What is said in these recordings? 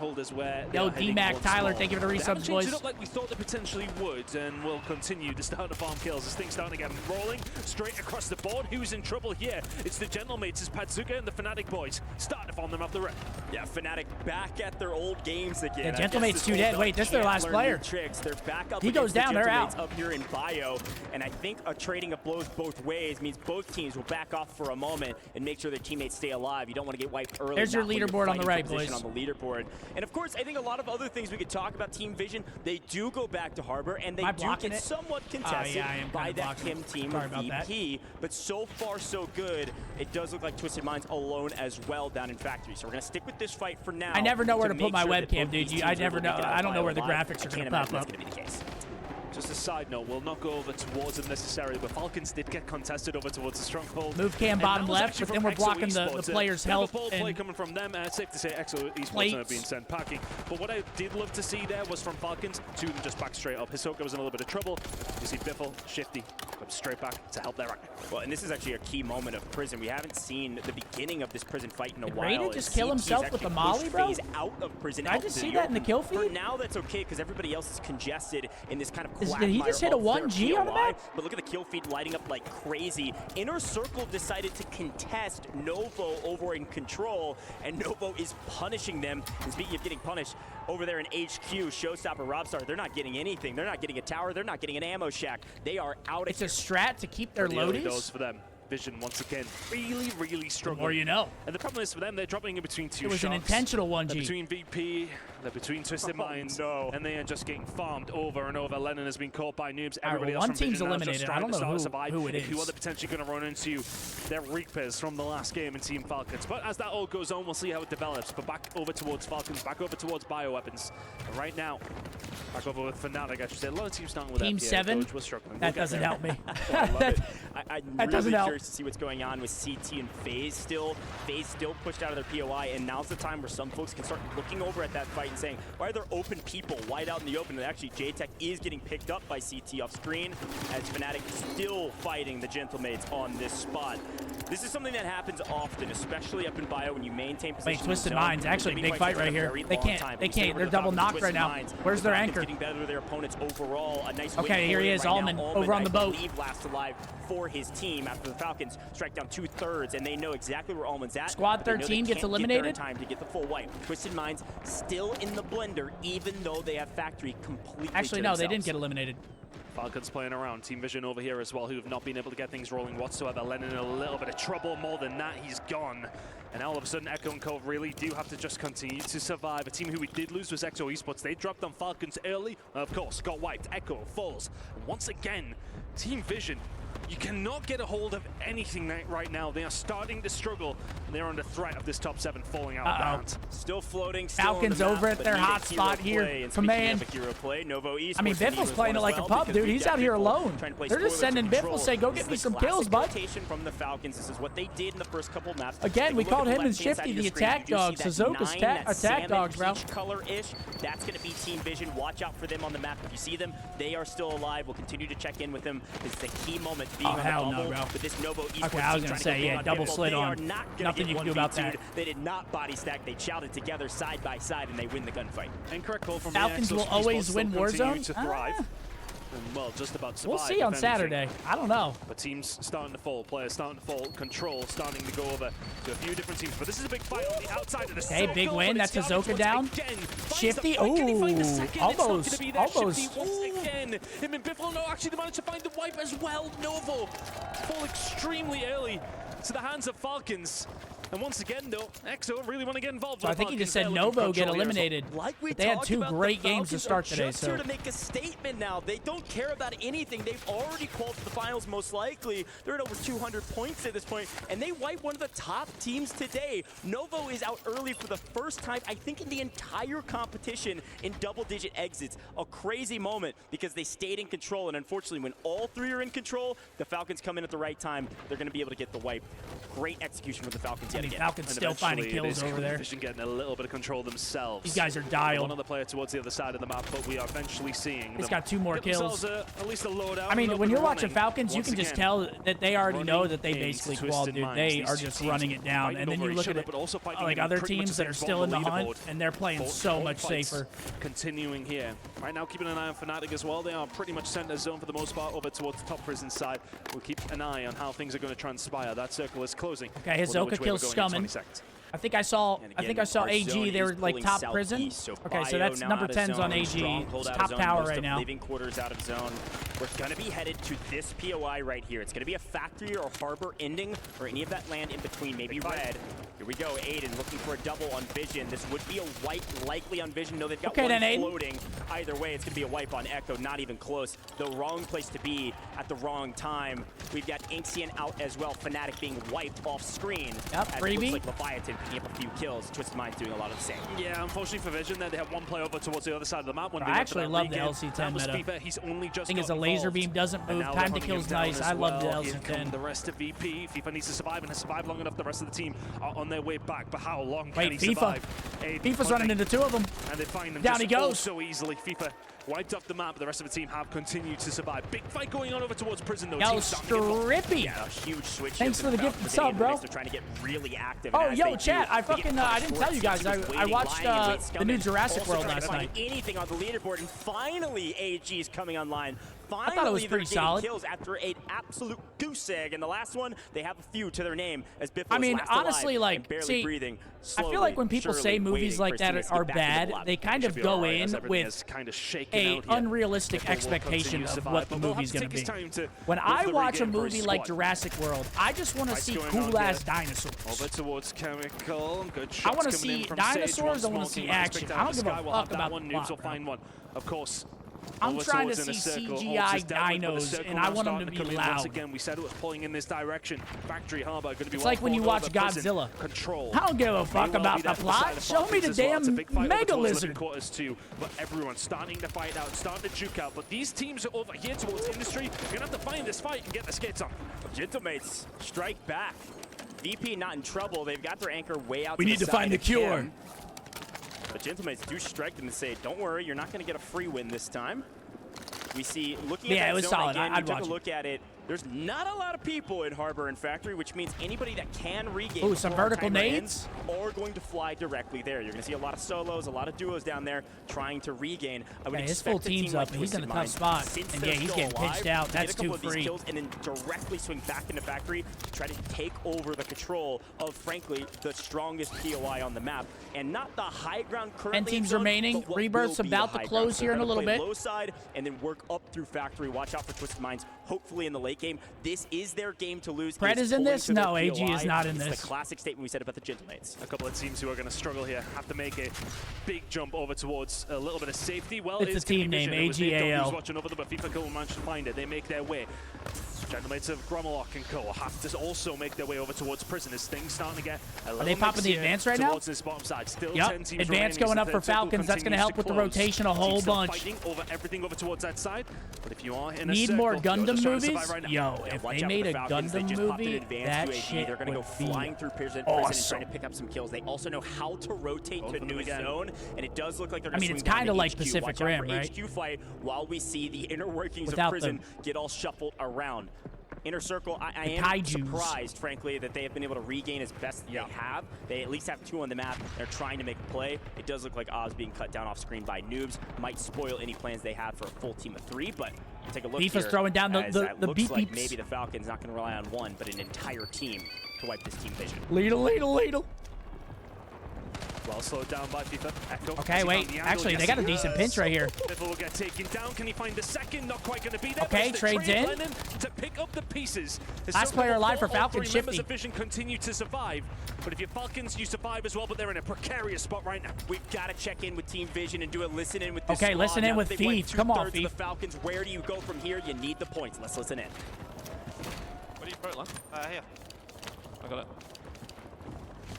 stronghold is where. Yo, D-Mac, Tyler, thank you for the resubs, boys. It up like we thought they potentially would, and we'll continue to start the farm kills. This thing's starting to get rolling straight across the board. Who's in trouble here? It's the Gentlemates, it's Patsuka and the Fnatic boys. Starting to farm them off the rip. Yeah, Fnatic back at their old games again. The Gentlemates too dead. Wait, this is their last player. Tricks. They're back up. He goes down, they're out. Up here in bio, and I think a trading of blows both ways means both teams will back off for a moment and make sure their teammates stay alive. You don't want to get wiped early. There's your leaderboard on the right, boys. On the leaderboard. And of course, I think a lot of other things we could talk about Team Vision. They do go back to Harbor, and they do get somewhat contested by that Kim team of VP. But so far, so good. It does look like Twisted Minds alone as well down in Factory. So we're going to stick with this fight for now. I never know where to put my webcam, dude. I never know. I don't know where the graphics are going to pop up. That's going to be the case. Just a side note, we'll not go over towards them necessarily, but Falcons did get contested over towards the stronghold. Move cam bottom left, but then we're blocking the player's health. Play coming from them. It's safe to say EXO Esports are being sent packing. But what I did love to see there was from Falcons, two of them just back straight up. Hisoka was in a little bit of trouble. You see Biffle, Shifty, come straight back to help their right. Well, and this is actually a key moment of Prison. We haven't seen the beginning of this Prison fight in a while. Did Raiden just kill himself with the molly, bro? FaZe out of Prison. Did I just see that in the kill feed? For now, that's okay, because everybody else is congested in this kind of quagmire. Did he just hit a 1G on the map? But look at the kill feed lighting up like crazy. Inner Circle decided to contest Novo over in Control, and Novo is punishing them. And speaking of getting punished, over there in HQ, Showstopper, Robstar, they're not getting anything. They're not getting a tower. They're not getting an ammo shack. They are out of It's a strat to keep their loadies. Those for them. Vision once again really struggling. The more you know. And the problem is for them, they're dropping in between two shots. It was an intentional 1G. They're between VP, they're between Twisted Minds, and they are just getting farmed over and over. Lennon has been caught by noobs. Everybody else one from team's Vision eliminated. I don't know who it is. Who are they potentially going to run into? Their Reapers from the last game in Team Falcons. But as that all goes on, we'll see how it develops. But back over towards Falcons, back over towards Bioweapons. And right now, back over with Fnatic, I should say. A lot of teams starting with Team 7. We're struggling. That doesn't help me. I'm really curious to see what's going on with CT and FaZe still. FaZe still pushed out of their POI, and now's the time where some folks can start looking over at that fight and saying, why are there open people wide out in the open? And actually, J-Tech is getting picked up by CT off screen, as Fnatic still fighting the Gentlemates on this spot. This is something that happens often, especially up in bio when you maintain position. Wait, Twisted Minds, actually big fight right here. They can't, they're double knocked right now. Where's their anchor? Getting better with their opponents overall. A nice okay, here he is, Allman, over on the boat. Last alive for his team after the Falcons strike down 2/3, and they know exactly where Allman's at. Squad 13 gets eliminated. Time to get the full wipe. Twisted Minds still in the blender, even though they have Factory completely. Actually, no, they didn't get eliminated. Falcons playing around. Team Vision over here as well, who have not been able to get things rolling whatsoever. Lennon in a little bit of trouble. More than that, he's gone. And all of a sudden, Echo and Cove really do have to just continue to survive. A team who we did lose was EXO Esports. They dropped on Falcons early. Of course, got wiped. Echo falls. And once again, Team Vision, you cannot get a hold of anything right now. They are starting to struggle. They're under threat of this top 7 falling out of bounds. Still floating. Falcons over at their hot spot here. Command. I mean, Biffle's playing it like a pup, dude. He's out here alone. They're just sending Biffle, say, go get me some kills, bud. From the Falcons. This is what they did in the first couple maps. Again, we called him and Shifty the attack dogs. Suzuka's attack dogs, bro. Color-ish. That's going to be Team Vision. Watch out for them on the map. If you see them, they are still alive. We'll continue to check in with them. This is a key moment being on the bubble. But this Novo Esports okay, I was going to say, yeah, double slit on. Nothing you can do about that. They did not body stack. They shouted together side by side, and they win the gunfight. Incorrect call from Falcons will always win Warzone. And, well, just about survive. We'll see on Saturday. I don't know. But teams starting to fall, players starting to fall, Control starting to go over to a few different teams. But this is a big fight on the outside of the circle. Okay, big win. That's Hisoka down. Shifty, ooh, almost. Once again, him and Biffle, no, actually they managed to find the wipe as well. Novo fall extremely early to the hands of Falcons. And once again, though, EXO really want to get involved. So I think he just said Novo get eliminated. Like they had 2 great games to start today. So here to make a statement now. They don't care about anything. They've already qualified for the finals most likely. They're at over 200 points at this point, and they wipe one of the top teams today. Novo is out early for the first time, I think, in the entire competition in double-digit exits. A crazy moment because they stayed in control, and unfortunately, when all 3 are in control, the Falcons come in at the right time. They're going to be able to get the wipe. Great execution for the Falcons yet mean, Falcons still finding kills over there. Vision getting a little bit of control themselves. These guys are dialed. One other player towards the other side of the map, but we are eventually seeing He's got 2 more kills. At least a loadout. I mean, when you're watching Falcons, you can just tell that they already know that they basically qualled, dude. They are just running it down. And then you look at it, like other teams that are still in the hunt, and they're playing so much safer. Continuing here. Right now, keeping an eye on Fnatic as well. They are pretty much center zone for the most part over towards the top prison side. We'll keep an eye on how things are going to transpire. That circle is closing. Okay, Hisoka kills Scumming. I think I saw AG. They were like top prison. Okay, so that's number 10's on AG. It's top tower right now. Living quarters out of zone. We're gonna be headed to this POI right here. It's gonna be a factory or harbor ending, or any of that land in between, maybe red. Here we go, Aydan looking for a double on Vision. This would be a wipe likely on Vision. No, they've got one floating. Either way, it's gonna be a wipe on Echo. Not even close. The wrong place to be at the wrong time. We've got Inxian out as well. Fnatic being wiped off screen. Yep, freebie. Looks like Leviathan picking up a few kills. Twisted Mind's doing a lot of the same. Yeah, unfortunately for Vision, they have one player over towards the other side of the map. When I actually love the LC10 meta. He's only just I think it's a laser beam doesn't move. Time to kill is nice. I love the LC10. The rest of VP. FIFA needs to survive and has survived long enough. The rest of the team are on their way back. But how long can he survive? FIFA's running into 2 of them. And they find them down he goes so easily. FIFA wiped off the map, but the rest of the team have continued to survive. Big fight going on over towards prison though. Yo, Strippy. Yeah, a huge switch. Thanks for the gift sub, bro. They're trying to get really active. Oh, yo, chat. I fucking I didn't tell you guys. I watched the new Jurassic World last night. Anything on the leaderboard, and finally AG is coming online. I thought it was pretty solid. Kills after an absolute goose egg, and the last one they have a few to their name as Biffle. I mean, honestly, like, barely breathing. I feel like when people say movies like that are bad, they kind of go in with a unrealistic expectation of what the movie's going to be. When I watch a movie like Jurassic World, I just want to see cool-ass dinosaurs. Over towards Chemical. Good I want to see dinosaurs. I want to see action. I don't give a fuck about the plot. Will find one, of course. I'm trying to see CGI dinos, and I want them to be loud. Once again, we said it was pulling in this direction. Factory Harbor going to be. It's like when you watch Godzilla. Control. I don't give a fuck about the plot. Show me the damn mega lizard. Quarters too, but everyone's starting to fight out, starting to juke out. But these teams are over here towards Industry. You're gonna have to find this fight and get the skates on. Gentlemates strike back. VP not in trouble. They've got their anchor way out. We need to find the cure. But Gentlemates do strike them and say, don't worry, you're not going to get a free win this time. We see, looking at that it was zone solid. again, I'd took watch a look at it. There's not a lot of people in Harbor and Factory, which means anybody that can regain. Ooh, some vertical nades are going to fly directly there. You're going to see a lot of solos, a lot of duos down there trying to regain. I would his full team's up, and he's in a tough spot. And yeah, he's getting pitched out. That's too free. And then directly swing back into Factory to try to take over the control of, frankly, the strongest POI on the map. And not the high ground currently. 10 teams remaining. Rebirth's about to close here in a little bit. Low side and then work up through Factory. Watch out for Twisted Minds. Hopefully in the late game, this is their game to lose. Brett is in this? No, AG is not in this. It's the classic statement we said about the Gentlemates. A couple of teams who are going to struggle here have to make a big jump over towards a little bit of safety. Well, it's a team name, AGAL. Who's watching over them, but Fifakill will manage to find it. They make their way. Gentlemates of Gromalock and Co. have to also make their way over towards prison. As things starting to get a little. Are they popping the advance right now? Towards this bottom side. Still yep. 10 teams advance going up for Falcons. That's going to help with the rotation a whole bunch. Fighting over everything over towards that side. But if you are in a circle, more Gundam movies? Right Yo, if they made a Gundam movie, that shit they're going to go flying through prison and trying to pick up some kills. They also know how to rotate to a new zone, and it does look like they're going to swing it's kind of like HQ. Pacific Rim, right? HQ fight while we see the inner workings of prison get all shuffled around. Inner Circle, I am surprised, frankly, that they have been able to regain as best they have. They at least have 2 on the map. They're trying to make a play. It does look like Oz being cut down off screen by noobs. Might spoil any plans they have for a full team of 3, but take a look Beef is throwing down the beep like beeps. Maybe the Falcons not going to rely on one, but an entire team to wipe this team Vision. Ladle. Well slowed down by FIFA. Echo. Okay, wait. Actually, they got a decent pinch right here. Biffle will get taken down. Can he find the second? Not quite going to be there. Okay, trades in. To pick up the pieces. Last player alive for Falcons, Shifty. Vision continue to survive. But if you're Falcons, you survive as well, but they're in a precarious spot right now. We've got to check in with Team Vision and do a listen in with this Okay, listen in with Thief. Come on, Thief. The Falcons, where do you go from here? You need the points. Let's listen in. Where do you throw it, lad? Here. I got it.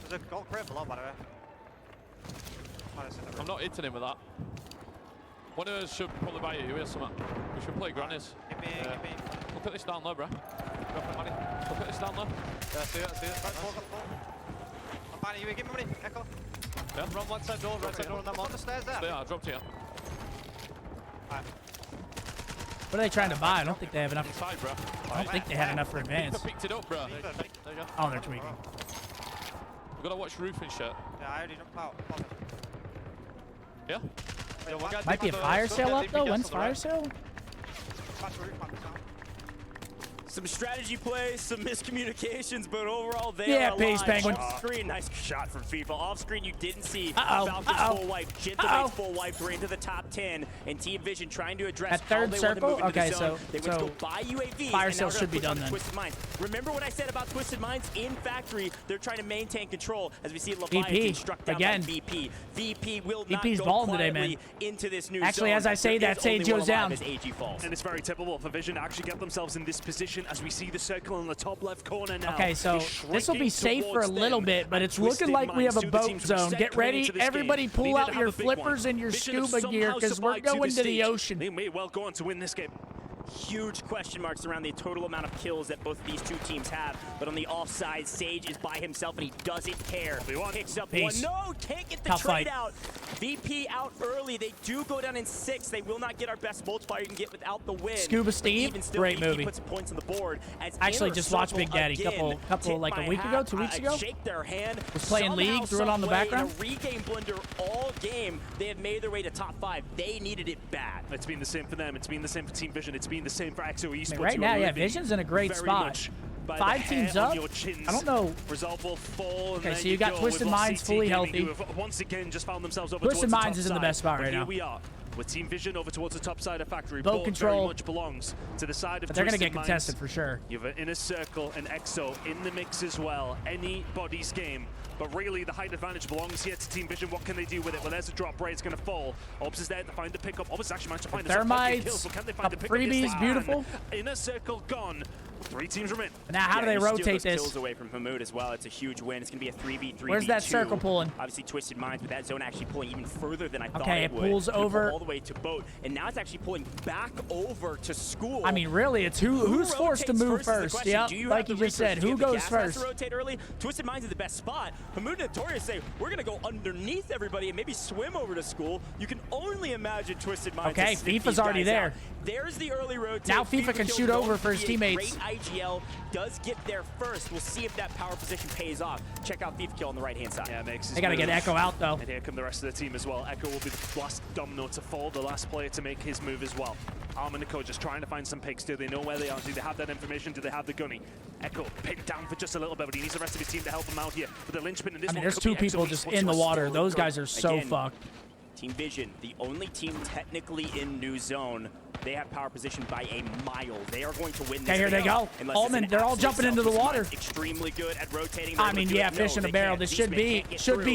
There's a gold crate below, by the way. I'm not hitting him with that. One of us should probably buy you here something. We should play grannies. Give me. Look at this down low, bro. Look at this down low. Yeah, I see it. Right, Fine, you give me money. Echo. Yeah. Run one side door, right side door on that one. On the stairs there. Yeah, I dropped here. Alright. What are they trying to buy? I don't think they have enough. Inside, bro. I don't think they have enough for advance. Picked it up, bro. There you go. Oh, they're tweaking. We've got to watch roof and shit. Yeah, I already jumped out. Yeah? Yeah, one guy Might be a fire sale up though. When's fire sale? Some strategy plays, some miscommunications, but overall they Yeah, are Pace alive. Penguin. Off screen, nice shot from FIFA. Off screen, you didn't see Falcons full wipe. Jitterbait's full wipe. We're into the top 10, and Team Vision trying to address At third circle. Okay, so they went to go buy UAVs. fire and now sale they're should be gonna push done on then. Twisted Minds. Remember what I said about Twisted Minds in factory? They're trying to maintain control as we see Leviathan struck down again. by VP. VP will not VP's go balling today, quietly man. into this new Actually, zone. as I say There that, is Sage only one goes alive down. as AG falls. And it's very typical for Vision to actually get themselves in this position as we see the circle in the top left corner now. Okay, so this will be safe for a little bit, but it's looking Twisted like we have a Minds, two of the boat teams zone. reset Get coming ready, into this everybody game. pull Needed out to your have a big one. flippers and your Vision have scuba gear somehow because we're survived to going this to the stage. ocean. They may well go on to win this game. Huge question marks around the total amount of kills that both of these two teams have. But on the offside, Sage is by himself and he doesn't care. Picks up Peace. one. No, can't get the Tough trade fight. out. VP out early. They do go down in 6. They will not get our best multiplier you can get without the win. Scuba But Steve, even still, great VP movie. puts points on the board. As Actually, Inner just watched Circle Big Daddy again, couple tip like a my week hat, ago, 2 weeks ago. Shake their hand. Was playing Somehow, League, threw it on the some way, background. In a regame blender all game, they have made their way to top 5. They needed it bad. It's been the same for them. It's been the same for Team Vision. It's been the same for XO Esports. I mean, right now, yeah, Vision's in a great spot. 5 teams up. I don't know. Result will fall. Okay, so you got Twisted Minds fully healthy. Once again, just found themselves over Twisted towards the Minds top is in the side. best spot But right here now. we are with Team Vision over towards the top side of Factory. Boat Both control. very much belongs to the side of But they're going to Twisted get Minds. contested for sure. You have an Inner Circle and EXO in the mix as well. Anybody's game. But really, the height advantage belongs here to Team Vision. What can they do with it? Well, there's a drop. Braid's going to fall. Ops is there to find the pickup. Ops actually managed to find the Thermites, kills. So can they find the couple pickup? Yes, freebies, they beautiful. can. Inner Circle gone. 3 teams remain. Now, how do they you steal rotate those this? kills away from MWIII as well. It's a huge win. It's going to be a 3v3. Where's that circle pulling? Obviously, Twisted Minds, but that zone actually pulling even further than I thought Okay, it would. pulls It's gonna over. pull all the way to boat, and now it's actually pulling back over to school. I mean, really, it's who's forced to move first. Yep, like you just said, who goes first? To rotate early. Twisted Minds is the best spot. MWIII Notorious say we're going to go underneath everybody and maybe swim over to school. You can only imagine Twisted Minds. Okay, to sniff FIFA's these already guys there. out. There's the early rotate. Now FIFA can shoot over for his teammates. Great IGL does get there first. We'll see if that power position pays off. Check out Fifakill on the right-hand side. Yeah, makes his They got to get move. Echo out, though. And here come the rest of the team as well. Echo will be the last domino to fall, the last player to make his move as well. Arm and Echo just trying to find some picks. Do they know where they are? Do they have that information? Do they have the gunny? Echo pinned down for just a little bit, but he needs the rest of his team to help him out here. But the linchpin in this I mean, one there's could 2 be people XO just Esports in the who are water. still Those good. guys are so Again, fucked. Team Vision, the only team technically in new zone. They have power position by a mile. They are going to win this. Okay, here they go. Unless it's Allman, an they're all absolute jumping into the selfless water. mind. Extremely good at rotating. I mean, yeah, fish in a barrel. This should be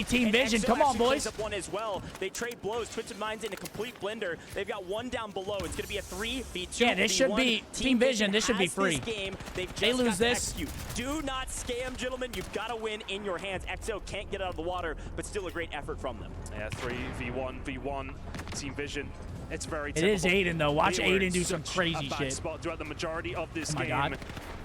Team Vision. Come on, boys. Up one as well. They trade blows. Twisted Minds in a complete blender. They've got one down below. It's going to be a 3v2. Yeah, this should be Team Vision. This should be free. Game. They lose this. Do not scam, gentlemen. You've got to win in your hands. XO can't get out of the water, but still a great effort from them. Yeah, 3v1v1. Team Vision. It's very It typical. is Aydan, though. Watch They were Aydan do in some such crazy a bad shit. spot throughout the majority of this Oh my game. God.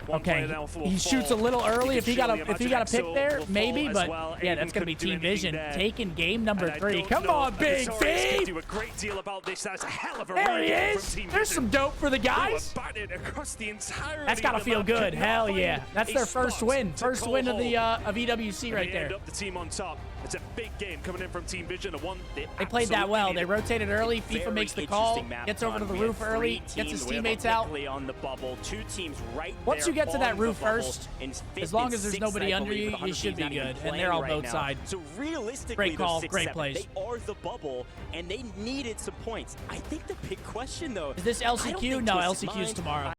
One Okay, player now will he shoots a fall. little early. You If he can got surely a pick imagine there, XO will maybe. fall But as well. yeah, Aydan that's gonna be couldn't do Team anything Vision there. taking game number And I 3. don't Come know on, if Big Notorious can V. do a great deal about this. That's a hell of a There he read is. from Team There's Vision. some dope for the They were guys. batted across the entirety That's gotta of the feel map. good. Could not Hell find yeah. That's their a first spot win. to First call win of the home. of EWC right They there. end up the team on top. It's a big game coming in from Team Vision. They played that well. They rotated early. FIFA makes the call, gets over to the roof early, gets his teammates out. On the bubble. 2 teams right Once you there get to that on roof the bubble. first, In as fifth long and as there's sixth, nobody I under believe, you, with you 100 should be teams not even good. And playing they're all right both now. side. So realistically, Great call, they're 6-7. great plays. They are the bubble, and they needed some points. I think the big question, though, Is this I don't LCQ? think No, Twisted LCQ's Minds- tomorrow.